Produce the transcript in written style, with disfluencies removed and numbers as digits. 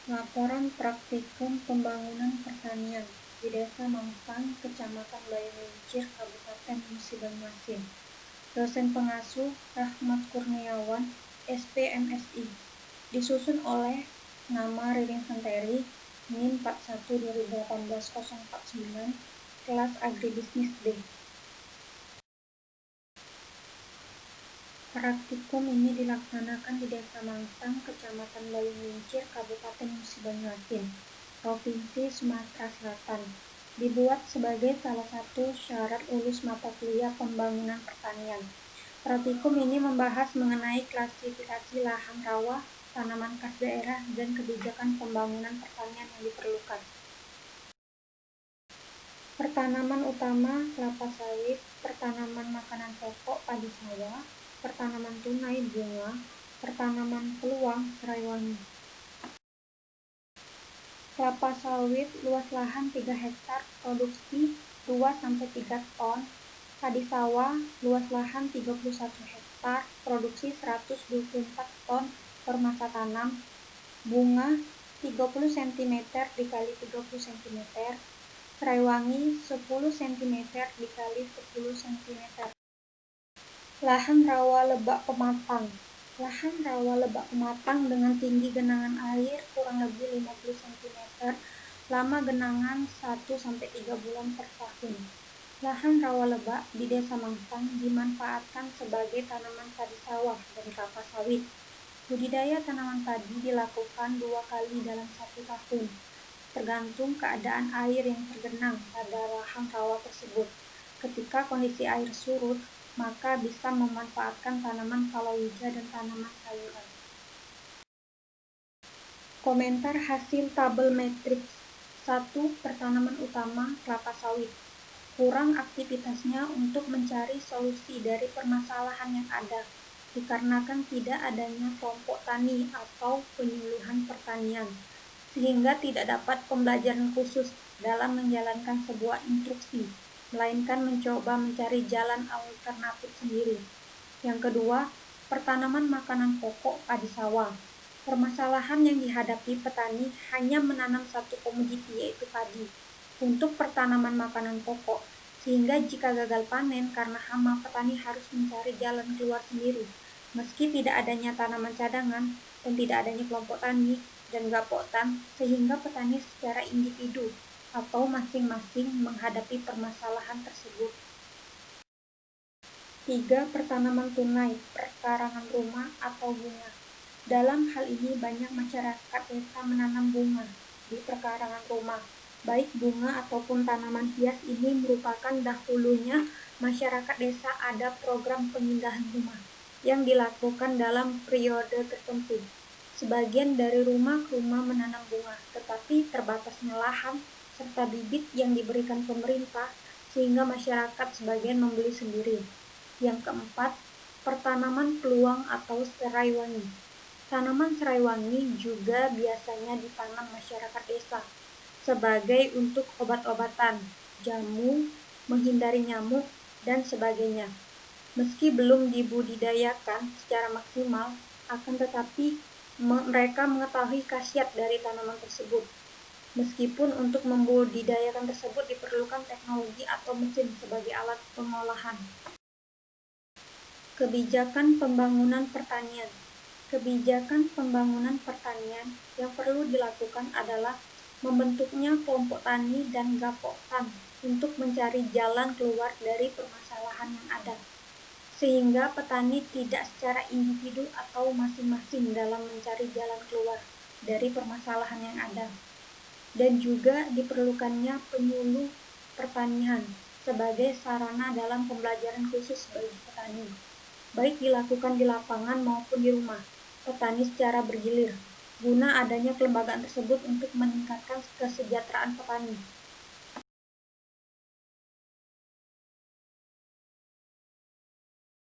Laporan praktikum pembangunan pertanian di Desa Mampang, Kecamatan Bayunincir, Kabupaten Musi Banyuasin. Dosen pengasuh Rahmat Kurniawan, SPMSI. Disusun oleh nama Ririn Santeri, NIM 41 2018 049, kelas Agribisnis D. Praktikum ini dilaksanakan di Desa Mampang, Kecamatan Bayunincir, Kabupaten Musi Banyuasin, Provinsi Sumatera Selatan. Dibuat sebagai salah satu syarat lulus mata kuliah pembangunan pertanian. Praktikum ini membahas mengenai klasifikasi lahan rawa, tanaman khas daerah, dan kebijakan pembangunan pertanian yang diperlukan. Pertanaman utama kelapa sawit, pertanaman makanan pokok padi sawah, pertanaman tunai bunga, pertanaman peluang serai wangi. Kelapa sawit luas lahan 3 hektar, produksi 2-3 ton. Padi sawah luas lahan 31 hektar, produksi 124 ton per masa tanam. Bunga 30 cm dikali 30 cm. Serai wangi 10 cm dikali 10 cm. Lahan rawa lebak pematang. Lahan rawa lebak pematang dengan tinggi genangan air kurang lebih 50 cm, lama genangan 1-3 bulan per tahun. Lahan rawa lebak di Desa Mampang dimanfaatkan sebagai tanaman padi sawah dan kelapa sawit. Budidaya tanaman padi dilakukan 2 kali dalam 1 tahun, tergantung keadaan air yang tergenang pada lahan rawa tersebut. Ketika kondisi air surut, maka bisa memanfaatkan tanaman palawija dan tanaman sayuran. Komentar hasil tabel matriks. 1. Pertanaman utama kelapa sawit. Kurang aktivitasnya untuk mencari solusi dari permasalahan yang ada, dikarenakan tidak adanya kelompok tani atau penyuluhan pertanian, sehingga tidak dapat pembelajaran khusus dalam menjalankan sebuah instruksi, melainkan mencoba mencari jalan alternatif sendiri. Yang kedua, pertanaman makanan pokok padi sawah. Permasalahan yang dihadapi petani hanya menanam satu komoditi, yaitu padi, untuk pertanaman makanan pokok, sehingga jika gagal panen karena hama, petani harus mencari jalan keluar sendiri. Meski tidak adanya tanaman cadangan dan tidak adanya kelompok tani dan gapotan, sehingga petani secara individu atau masing-masing menghadapi permasalahan tersebut. 3. Pertanaman tunai, perkarangan rumah atau bunga. Dalam hal ini banyak masyarakat desa menanam bunga di perkarangan rumah. Baik bunga ataupun tanaman hias ini merupakan dahulunya masyarakat desa ada program pemindahan rumah yang dilakukan dalam periode tertentu. Sebagian dari rumah ke rumah menanam bunga, tetapi terbatasnya lahan serta bibit yang diberikan pemerintah sehingga masyarakat sebagian membeli sendiri. Yang keempat, pertanaman peluang atau serai wangi. Tanaman serai wangi juga biasanya ditanam masyarakat desa sebagai untuk obat-obatan, jamu, menghindari nyamuk, dan sebagainya. Meski belum dibudidayakan secara maksimal, akan tetapi mereka mengetahui khasiat dari tanaman tersebut. Meskipun untuk membudidayakan tersebut diperlukan teknologi atau mesin sebagai alat pengolahan. Kebijakan pembangunan pertanian. Kebijakan pembangunan pertanian yang perlu dilakukan adalah membentuknya kelompok tani dan gapotan untuk mencari jalan keluar dari permasalahan yang ada, sehingga petani tidak secara individu atau masing-masing dalam mencari jalan keluar dari permasalahan yang ada. Dan juga diperlukannya penyuluh pertanian sebagai sarana dalam pembelajaran khusus bagi petani, baik dilakukan di lapangan maupun di rumah petani secara bergilir, guna adanya kelembagaan tersebut untuk meningkatkan kesejahteraan petani.